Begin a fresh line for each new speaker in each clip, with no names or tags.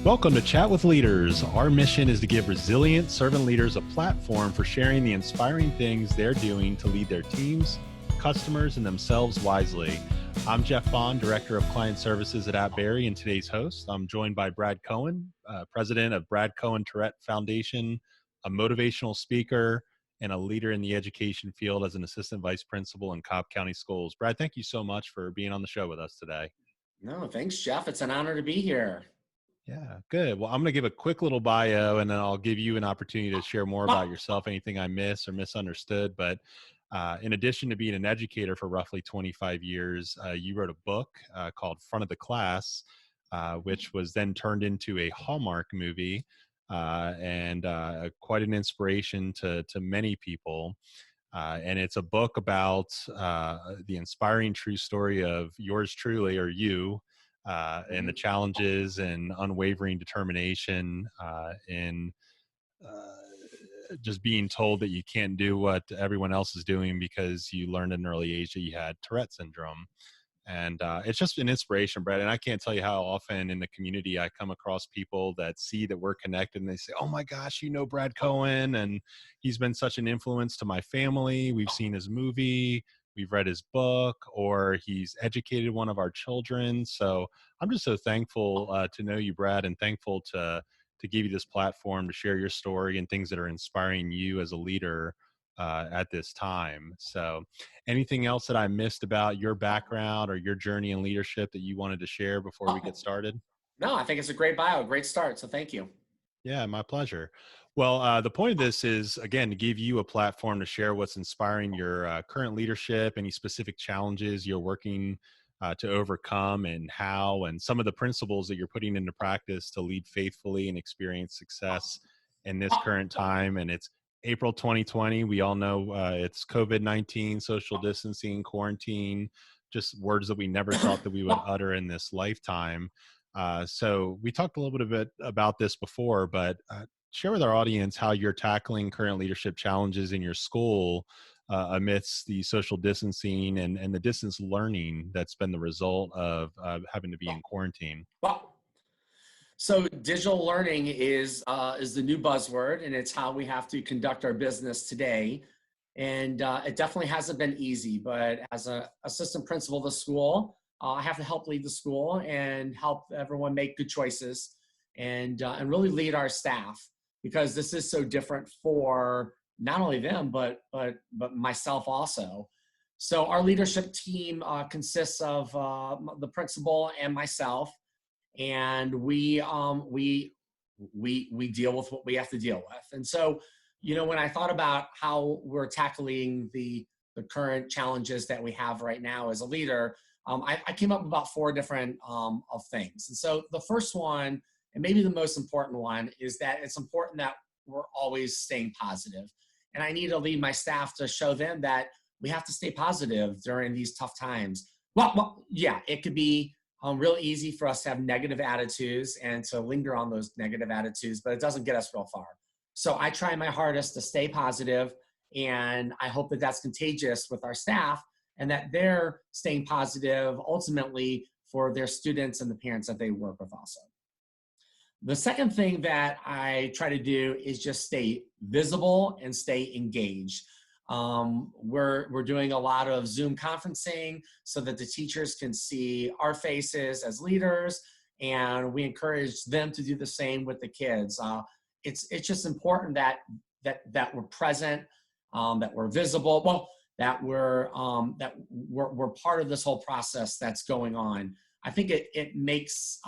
Welcome to Chat with Leaders. Our mission is to give resilient servant leaders a platform for sharing the inspiring things they're doing to lead their teams, customers, and themselves wisely. I'm Jeff Bond, Director of Client Services at Berry, and today's host. I'm joined by Brad Cohen, President of Brad Cohen Tourette Foundation, a motivational speaker, and a leader in the education field as an Assistant Vice Principal in Cobb County Schools. Brad, thank you so much for being on the show with us today.
No, thanks, Jeff. It's an honor to be here.
Yeah, good. Well, I'm going to give a quick little bio, and then I'll give you an opportunity to share more about yourself, anything I missed or misunderstood. But in addition to being an educator for roughly 25 years, you wrote a book called Front of the Class, which was then turned into a Hallmark movie and quite an inspiration to many people. And it's a book about the inspiring true story of yours truly, or you, and the challenges and unwavering determination in just being told that you can't do what everyone else is doing because you learned at an early age that you had Tourette Syndrome. And it's just an inspiration, Brad. And I can't tell you how often in the community I come across people that see that we're connected and they say, oh my gosh, you know Brad Cohen, and he's been such an influence to my family. We've seen his movie, we've read his book, or he's educated one of our children. So I'm just so thankful to know you, Brad, and thankful to give you this platform to share your story and things that are inspiring you as a leader at this time. So anything else that I missed about your background or your journey in leadership that you wanted to share before we get started?
No, I think it's a great bio, great start. So thank you.
Yeah, my pleasure. Well, the point of this is, again, to give you a platform to share what's inspiring your current leadership, any specific challenges you're working to overcome, and how, and some of the principles that you're putting into practice to lead faithfully and experience success in this current time. And it's April 2020. We all know it's COVID-19, social distancing, quarantine, just words that we never thought that we would utter in this lifetime. So we talked a little bit about this before, but share with our audience how you're tackling current leadership challenges in your school amidst the social distancing and the distance learning that's been the result of having to be in quarantine.
Well, so digital learning is the new buzzword, and it's how we have to conduct our business today. And it definitely hasn't been easy, but as an assistant principal of the school, I have to help lead the school and help everyone make good choices and really lead our staff, because this is so different for not only them, but myself also. So our leadership team consists of the principal and myself, and we deal with what we have to deal with. And so, you know, when I thought about how we're tackling the current challenges that we have right now as a leader, I came up with about 4 different of things. And so the first one, and maybe the most important one, is that it's important that we're always staying positive. And I need to lead my staff to show them that we have to stay positive during these tough times. Well, yeah, it could be real easy for us to have negative attitudes and to linger on those negative attitudes, but it doesn't get us real far. So I try my hardest to stay positive, and I hope that that's contagious with our staff and that they're staying positive ultimately for their students and the parents that they work with also. The second thing that I try to do is just stay visible and stay engaged. We're doing a lot of Zoom conferencing so that the teachers can see our faces as leaders, and we encourage them to do the same with the kids. It's just important that we're present, that we're visible. Well, that we're part of this whole process that's going on. I think it makes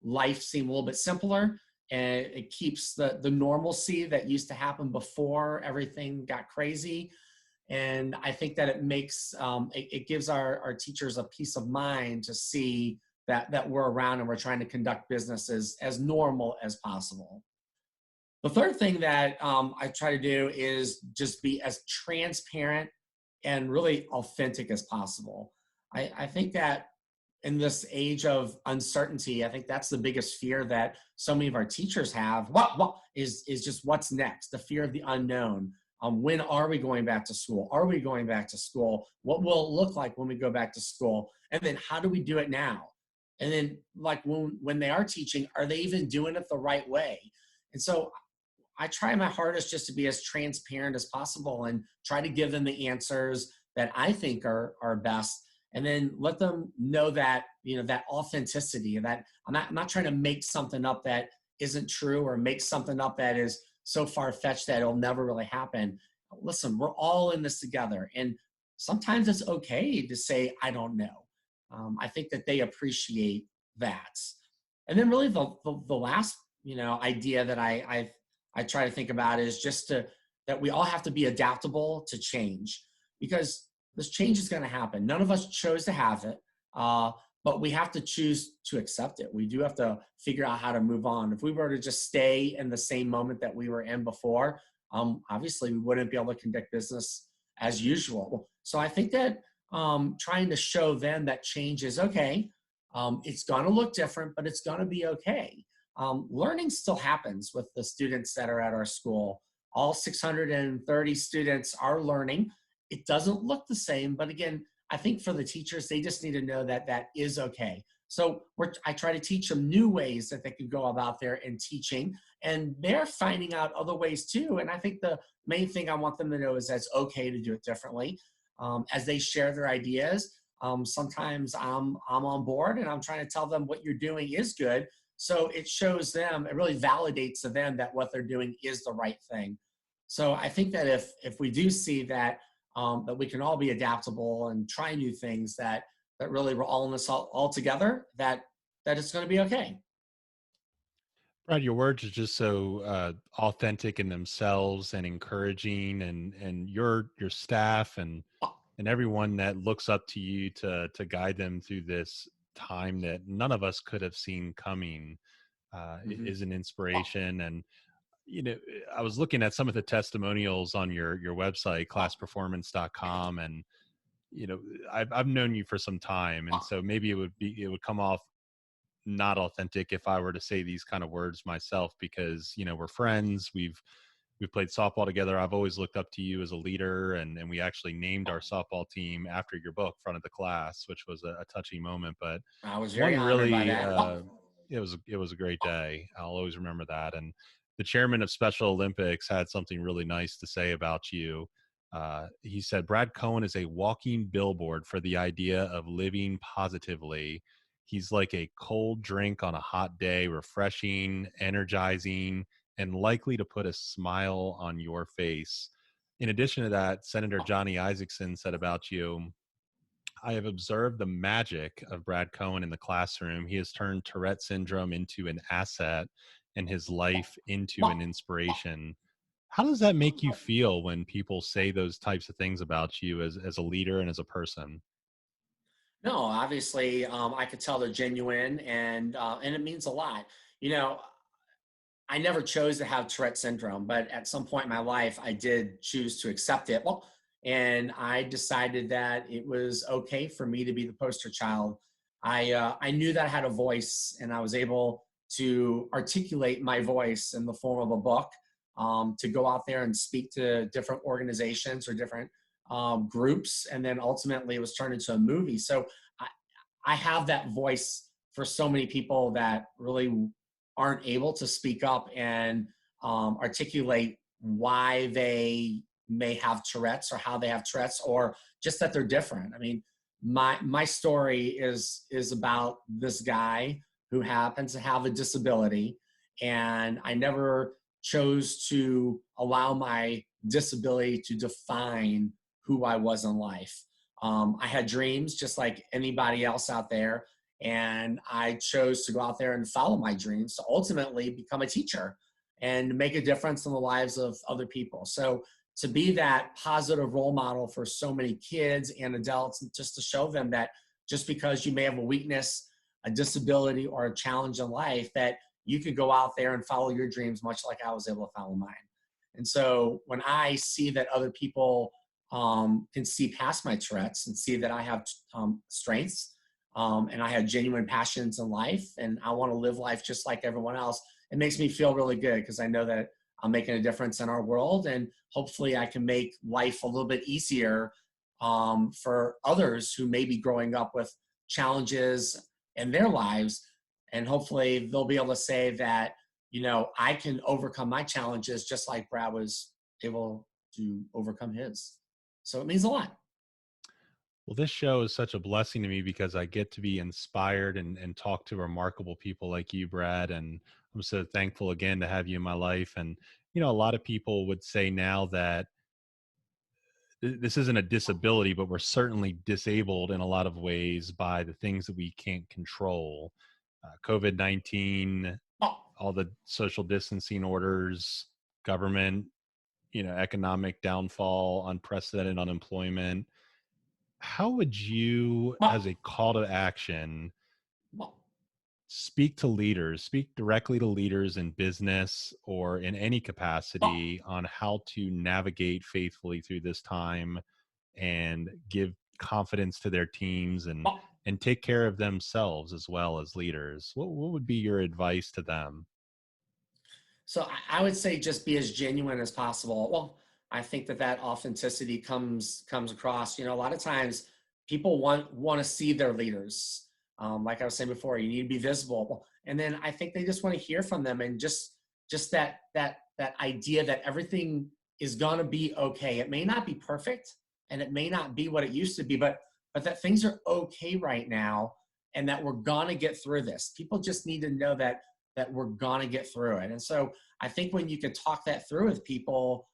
life seem a little bit simpler, and it keeps the normalcy that used to happen before everything got crazy. And I think that it makes it gives our teachers a peace of mind to see that we're around and we're trying to conduct business as normal as possible. The third thing that I try to do is just be as transparent and really authentic as possible. I think that in this age of uncertainty, I think that's the biggest fear that so many of our teachers have. What is just what's next? The fear of the unknown. When are we going back to school? Are we going back to school? What will it look like when we go back to school? And then how do we do it now? And then like when they are teaching, are they even doing it the right way? And so I try my hardest just to be as transparent as possible and try to give them the answers that I think are best. And then let them know that, that authenticity, that I'm not trying to make something up that isn't true, or make something up that is so far-fetched that it'll never really happen. Listen, we're all in this together. And sometimes it's okay to say, I don't know. I think that they appreciate that. And then really the last, idea that I try to think about is just that we all have to be adaptable to change, because this change is going to happen. None of us chose to have it, but we have to choose to accept it. We do have to figure out how to move on. If we were to just stay in the same moment that we were in before, obviously we wouldn't be able to conduct business as usual. So I think that trying to show them that change is okay. It's going to look different, but it's going to be okay. Learning still happens with the students that are at our school. All 630 students are learning. It doesn't look the same, but again, I think for the teachers, they just need to know that that is okay. So I try to teach them new ways that they can go about there in teaching, and they're finding out other ways too. And I think the main thing I want them to know is that it's okay to do it differently. As they share their ideas, sometimes I'm on board and I'm trying to tell them what you're doing is good. So it shows them, it really validates to them that what they're doing is the right thing. So I think that if we do see that, that we can all be adaptable and try new things, that really we're all in this all together, that it's going to be okay.
Brad, your words are just so authentic in themselves and encouraging, and your staff and everyone that looks up to you to guide them through this time that none of us could have seen coming
Mhm.
is an inspiration. And I was looking at some of the testimonials on your website, classperformance.com, and you know, I've known you for some time, and so maybe it would come off not authentic if I were to say these kind of words myself, because we're friends. We've played softball together. I've always looked up to you as a leader, and we actually named our softball team after your book, Front of the Class, which was a touching moment. But
I was very
one
honored by
really,
that.
it was a great day. I'll always remember that. And the chairman of Special Olympics had something really nice to say about you. He said, Brad Cohen is a walking billboard for the idea of living positively. He's like a cold drink on a hot day, refreshing, energizing, and likely to put a smile on your face. In addition to that, Senator Johnny Isaacson said about you, I have observed the magic of Brad Cohen in the classroom. He has turned Tourette Syndrome into an asset and his life into an inspiration. How does that make you feel when people say those types of things about you as a leader and as a person?
No, obviously, I could tell they're genuine, and it means a lot. You know, I never chose to have Tourette syndrome, but at some point in my life, I did choose to accept it. Well, and I decided that it was okay for me to be the poster child. I knew that I had a voice, and I was able to articulate my voice in the form of a book, to go out there and speak to different organizations or different groups, and then ultimately it was turned into a movie. So I, I have that voice for so many people that really aren't able to speak up and articulate why they may have Tourette's or how they have Tourette's, or just that they're different. I mean, my story is about this guy who happens to have a disability, and I never chose to allow my disability to define who I was in life. I had dreams just like anybody else out there, and I chose to go out there and follow my dreams to ultimately become a teacher and make a difference in the lives of other people. So to be that positive role model for so many kids and adults, just to show them that just because you may have a weakness, a disability, or a challenge in life, that you could go out there and follow your dreams, much like I was able to follow mine. And so when I see that other people can see past my Tourette's and see that I have strengths, and I have genuine passions in life, and I want to live life just like everyone else, it makes me feel really good, because I know that I'm making a difference in our world, and hopefully I can make life a little bit easier for others who may be growing up with challenges in their lives. And hopefully they'll be able to say that, I can overcome my challenges just like Brad was able to overcome his. So it means a lot.
Well, this show is such a blessing to me because I get to be inspired and talk to remarkable people like you, Brad. And I'm so thankful again to have you in my life. And, a lot of people would say now that this isn't a disability, but we're certainly disabled in a lot of ways by the things that we can't control. COVID-19,
Oh,
all the social distancing orders, government, economic downfall, unprecedented unemployment. How would you, as
well,
a call to action,
well,
speak directly to leaders in business or in any
well,
capacity on how to navigate faithfully through this time and give confidence to their teams
well.
and take care of themselves as well as leaders? What would be your advice to them?
So I would say just be as genuine as possible. Well, I think that authenticity comes across. A lot of times people want to see their leaders. Like I was saying before, you need to be visible, and then I think they just want to hear from them, and just that idea that everything is gonna be okay. It may not be perfect, and it may not be what it used to be, but that things are okay right now, and that we're gonna get through this. People just need to know that we're gonna get through it. And so I think when you can talk that through with people,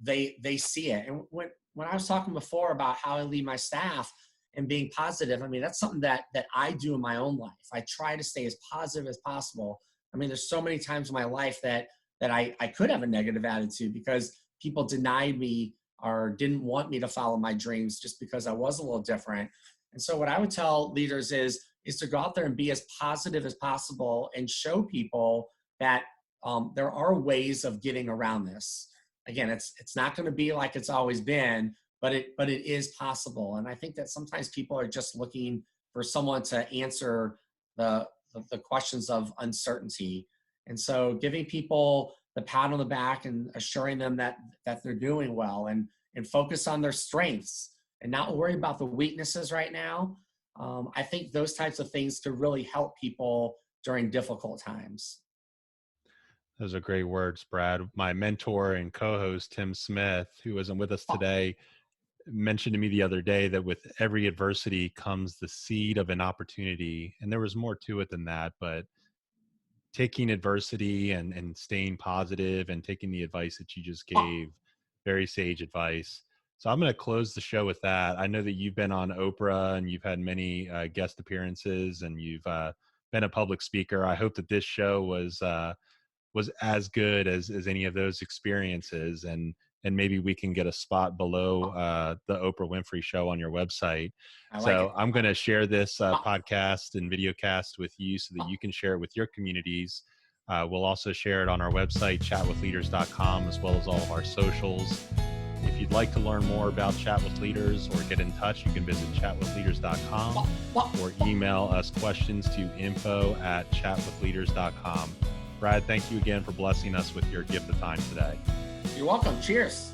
they see it. And when I was talking before about how I lead my staff and being positive, I mean that's something that I do in my own life. I try to stay as positive as possible. I mean, there's so many times in my life that I could have a negative attitude because people denied me or didn't want me to follow my dreams just because I was a little different. And so what I would tell leaders is to go out there and be as positive as possible and show people that there are ways of getting around this. Again, it's not going to be like it's always been, but it is possible. And I think that sometimes people are just looking for someone to answer the questions of uncertainty. And so giving people the pat on the back and assuring them that they're doing well and focus on their strengths and not worry about the weaknesses right now. I think those types of things could really help people during difficult times.
Those are great words, Brad. My mentor and co-host, Tim Smith, who isn't with us
Oh,
today, mentioned to me the other day that with every adversity comes the seed of an opportunity. And there was more to it than that, but taking adversity and staying positive and taking the advice that you just
oh,
gave, very sage advice. So I'm going to close the show with that. I know that you've been on Oprah and you've had many guest appearances and you've been a public speaker. I hope that this show was as good as any of those experiences, and maybe we can get a spot below the Oprah Winfrey Show on your website.
I like
So
it.
I'm going to share this
Oh,
podcast and video cast with you so that
oh,
you can share it with your communities. We'll also share it on our website, chatwithleaders.com, as well as all of our socials. If you'd like to learn more about Chat with Leaders or get in touch, you can visit chatwithleaders.com or email us questions to info@chatwithleaders.com. Brad, thank you again for blessing us with your gift of time today.
you're welcome. Cheers.